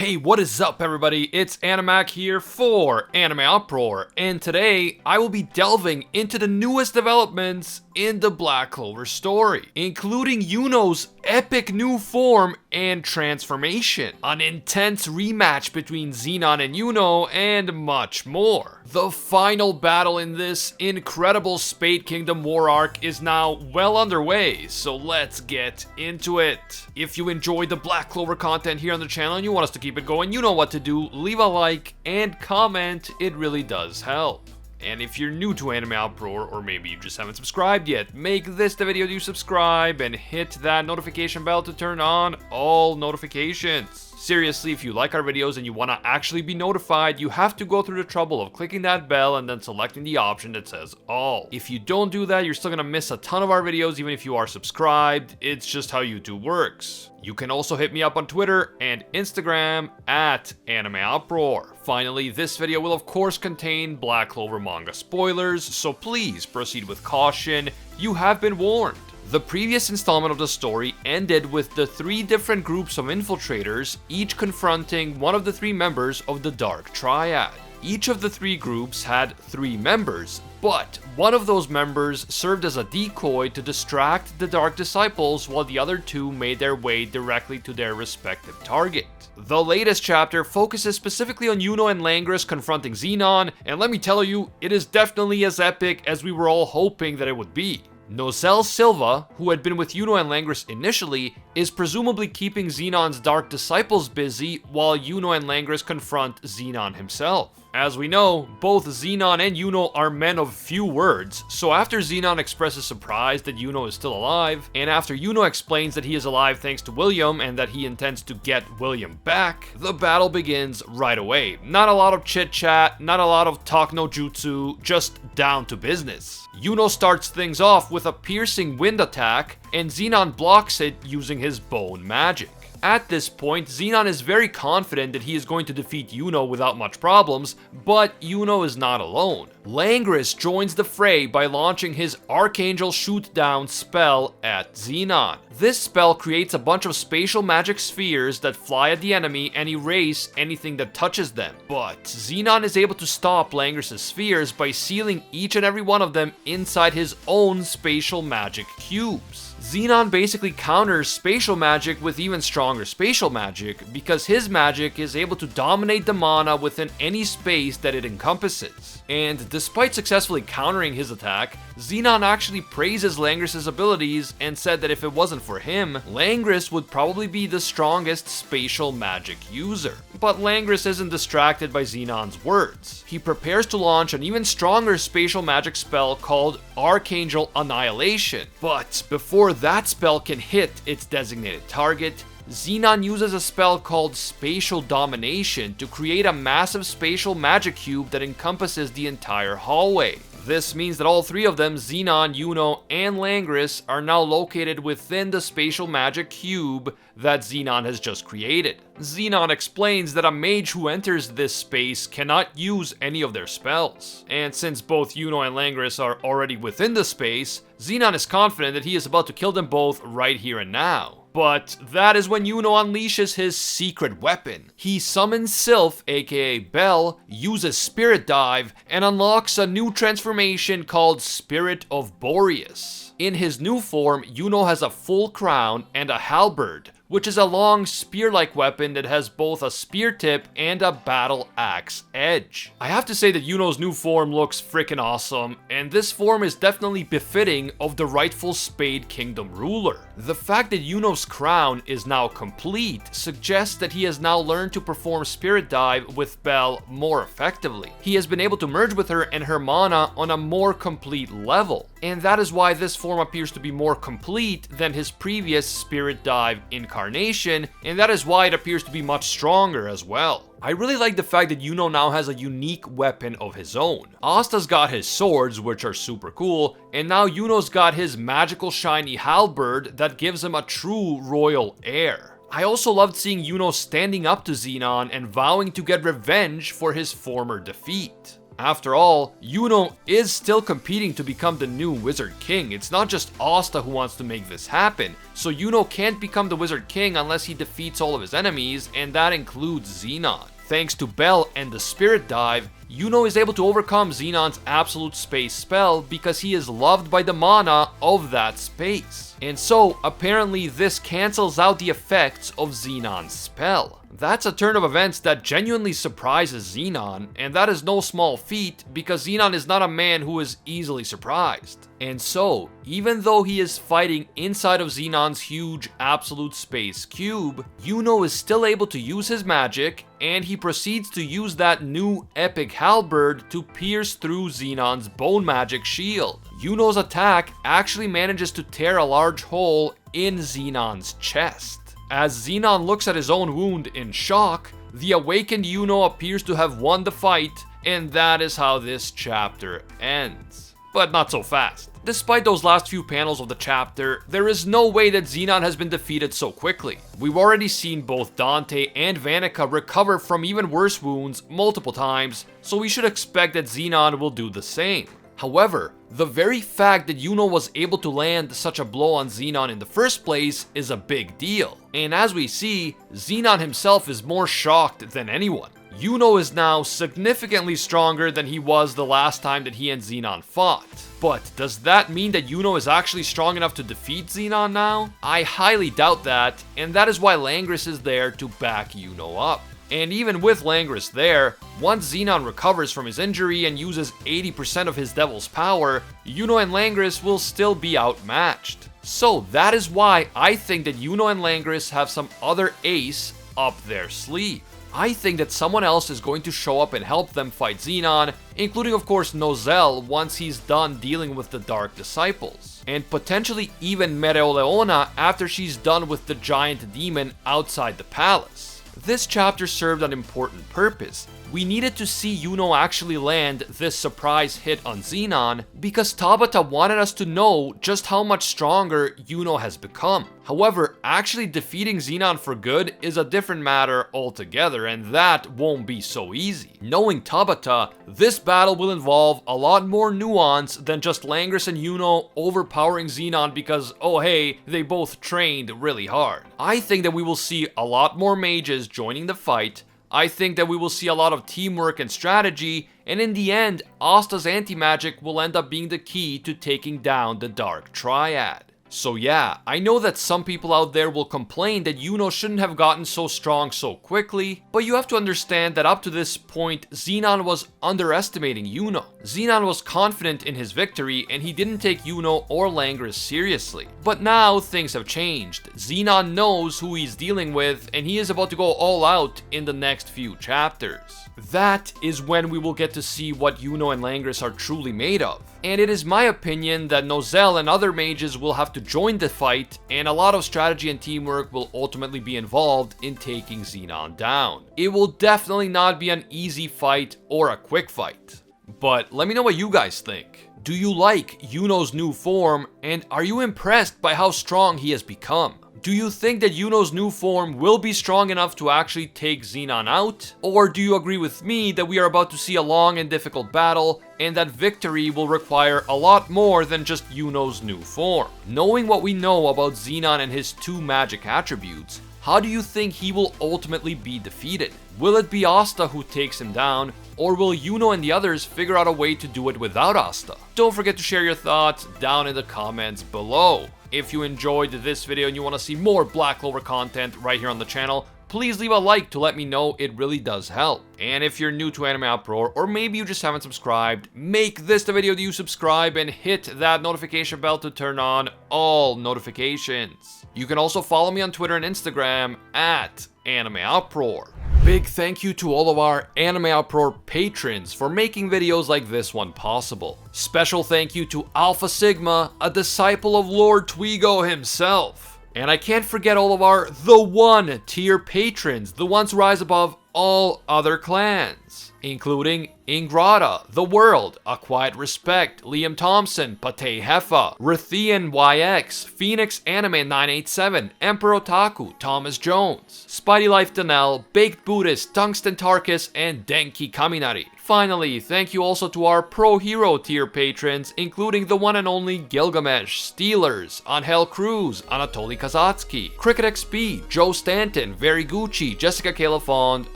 Hey, what is up everybody? It's Animac here for AnimeUproar, and today I will be delving into the newest developments in the Black Clover story, including Yuno's epic new form and transformation, an intense rematch between Zenon and Yuno, and much more. The final battle in this incredible Spade Kingdom War arc is now well underway, so let's get into it. If you enjoyed the Black Clover content here on the channel and you want us to keep it going, you know what to do. Leave a like and comment, it really does help. And if you're new to AnimeUproar, or maybe you just haven't subscribed yet, make this the video to subscribe and hit that notification bell to turn on all notifications. Seriously, if you like our videos and you want to actually be notified, you have to go through the trouble of clicking that bell and then selecting the option that says all. If you don't do that, you're still going to miss a ton of our videos even if you are subscribed. It's just how YouTube works. You can also hit me up on Twitter and Instagram at AnimeUproar. Finally, this video will of course contain Black Clover manga spoilers, so please proceed with caution. You have been warned. The previous installment of the story ended with the three different groups of infiltrators, each confronting one of the three members of the Dark Triad. Each of the three groups had three members, but one of those members served as a decoy to distract the Dark Disciples while the other two made their way directly to their respective target. The latest chapter focuses specifically on Yuno and Langris confronting Zenon, and let me tell you, it is definitely as epic as we were all hoping that it would be. Nozel Silva, who had been with Yuno and Langris initially, is presumably keeping Zenon's Dark Disciples busy while Yuno and Langris confront Zenon himself. As we know, both Zenon and Yuno are men of few words, so after Zenon expresses surprise that Yuno is still alive, and after Yuno explains that he is alive thanks to William and that he intends to get William back, the battle begins right away. Not a lot of chit chat, not a lot of talk no jutsu, just down to business. Yuno starts things off with a piercing wind attack, and Zenon blocks it using his bone magic. At this point, Zenon is very confident that he is going to defeat Yuno without much problems, but Yuno is not alone. Langris joins the fray by launching his Archangel Shoot-Down spell at Zenon. This spell creates a bunch of spatial magic spheres that fly at the enemy and erase anything that touches them. But Zenon is able to stop Langris' spheres by sealing each and every one of them inside his own spatial magic cubes. Zenon basically counters spatial magic with even stronger spatial magic because his magic is able to dominate the mana within any space that it encompasses. And despite successfully countering his attack, Zenon actually praises Langris' abilities and said that if it wasn't for him, Langris would probably be the strongest spatial magic user. But Langris isn't distracted by Zenon's words. He prepares to launch an even stronger spatial magic spell called Archangel Annihilation. But before that spell can hit its designated target, Zenon uses a spell called Spatial Domination to create a massive spatial magic cube that encompasses the entire hallway. This means that all three of them, Zenon, Yuno, and Langris, are now located within the spatial magic cube that Zenon has just created. Zenon explains that a mage who enters this space cannot use any of their spells. And since both Yuno and Langris are already within the space, Zenon is confident that he is about to kill them both right here and now. But that is when Yuno unleashes his secret weapon. He summons Sylph, aka Bell, uses Spirit Dive, and unlocks a new transformation called Spirit of Boreas. In his new form, Yuno has a full crown and a halberd, which is a long spear-like weapon that has both a spear tip and a battle axe edge. I have to say that Yuno's new form looks freaking awesome, and this form is definitely befitting of the rightful Spade Kingdom ruler. The fact that Yuno's crown is now complete suggests that he has now learned to perform Spirit Dive with Belle more effectively. He has been able to merge with her and her mana on a more complete level, and that is why this form appears to be more complete than his previous Spirit Dive incarnation, and that is why it appears to be much stronger as well. I really like the fact that Yuno now has a unique weapon of his own. Asta's got his swords, which are super cool, and now Yuno's got his magical shiny halberd that gives him a true royal air. I also loved seeing Yuno standing up to Zenon and vowing to get revenge for his former defeat. After all, Yuno is still competing to become the new Wizard King. It's not just Asta who wants to make this happen. So Yuno can't become the Wizard King unless he defeats all of his enemies, and that includes Zenon. Thanks to Bell and the Spirit Dive, Yuno is able to overcome Zenon's Absolute Space spell because he is loved by the mana of that space. And so, apparently this cancels out the effects of Zenon's spell. That's a turn of events that genuinely surprises Zenon, and that is no small feat because Zenon is not a man who is easily surprised. And so, even though he is fighting inside of Zenon's huge Absolute Space cube, Yuno is still able to use his magic, and he proceeds to use that new epic halberd to pierce through Zenon's bone magic shield. Yuno's attack actually manages to tear a large hole in Zenon's chest. As Zenon looks at his own wound in shock, the awakened Yuno appears to have won the fight, and that is how this chapter ends. But not so fast. Despite those last few panels of the chapter, there is no way that Zenon has been defeated so quickly. We've already seen both Dante and Vanica recover from even worse wounds multiple times, so we should expect that Zenon will do the same. However, the very fact that Yuno was able to land such a blow on Zenon in the first place is a big deal. And as we see, Zenon himself is more shocked than anyone. Yuno is now significantly stronger than he was the last time that he and Zenon fought. But does that mean that Yuno is actually strong enough to defeat Zenon now? I highly doubt that, and that is why Langris is there to back Yuno up. And even with Langris there, once Zenon recovers from his injury and uses 80% of his devil's power, Yuno and Langris will still be outmatched. So that is why I think that Yuno and Langris have some other ace up their sleeve. I think that someone else is going to show up and help them fight Zenon, including of course Nozel once he's done dealing with the Dark Disciples. And potentially even Mereoleona after she's done with the giant demon outside the palace. This chapter served an important purpose. We needed to see Yuno actually land this surprise hit on Zenon because Tabata wanted us to know just how much stronger Yuno has become. However, actually defeating Zenon for good is a different matter altogether, and that won't be so easy. Knowing Tabata, this battle will involve a lot more nuance than just Langris and Yuno overpowering Zenon because, oh hey, they both trained really hard. I think that we will see a lot more mages joining the fight. I think that we will see a lot of teamwork and strategy, and in the end, Asta's anti-magic will end up being the key to taking down the Dark Triad. So yeah, I know that some people out there will complain that Yuno shouldn't have gotten so strong so quickly, but you have to understand that up to this point, Zenon was underestimating Yuno. Zenon was confident in his victory and he didn't take Yuno or Langris seriously. But now things have changed. Zenon knows who he's dealing with and he is about to go all out in the next few chapters. That is when we will get to see what Yuno and Langris are truly made of. And it is my opinion that Nozel and other mages will have to join the fight, and a lot of strategy and teamwork will ultimately be involved in taking Zenon down. It will definitely not be an easy fight or a quick fight. But let me know what you guys think. Do you like Yuno's new form, and are you impressed by how strong he has become? Do you think that Yuno's new form will be strong enough to actually take Zenon out? Or do you agree with me that we are about to see a long and difficult battle and that victory will require a lot more than just Yuno's new form? Knowing what we know about Zenon and his two magic attributes, how do you think he will ultimately be defeated? Will it be Asta who takes him down, or will Yuno and the others figure out a way to do it without Asta? Don't forget to share your thoughts down in the comments below. If you enjoyed this video and you want to see more Black Clover content right here on the channel, please leave a like to let me know. It really does help. And if you're new to AnimeUproar, or maybe you just haven't subscribed, make this the video that you subscribe and hit that notification bell to turn on all notifications. You can also follow me on Twitter and Instagram at AnimeUproar. Big thank you to all of our AnimeUproar patrons for making videos like this one possible. Special thank you to Alpha Sigma, a disciple of Lord Twigo himself. And I can't forget all of our The One tier patrons, the ones who rise above all other clans, including Ingrata, The World, A Quiet Respect, Liam Thompson, Pate Heffa, Rathian YX, Phoenix Anime 987, Emperor Otaku, Thomas Jones, Spidey Life Danelle, Baked Buddhist, Tungsten Tarkus, and Denki Kaminari. Finally, thank you also to our Pro Hero tier patrons, including the one and only Gilgamesh, Steelers, Angel Cruz, Anatoly Kazatsky, Cricket XP, Joe Stanton, Very Gucci, Jessica Calafond,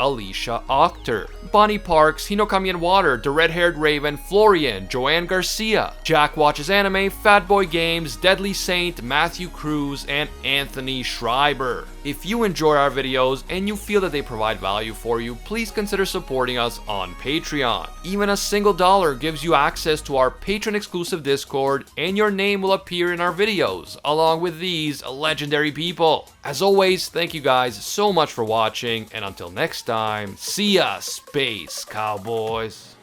Alicia Octer, Bonnie Parks, Hinokami and Water, The Red-Haired Raven, Florian, Joanne Garcia, Jack Watches Anime, Fatboy Games, Deadly Saint, Matthew Cruz, and Anthony Schreiber. If you enjoy our videos and you feel that they provide value for you, please consider supporting us on Patreon. Even a single dollar gives you access to our patron-exclusive Discord, and your name will appear in our videos, along with these legendary people. As always, thank you guys so much for watching, and until next time, see ya, Space Cowboys.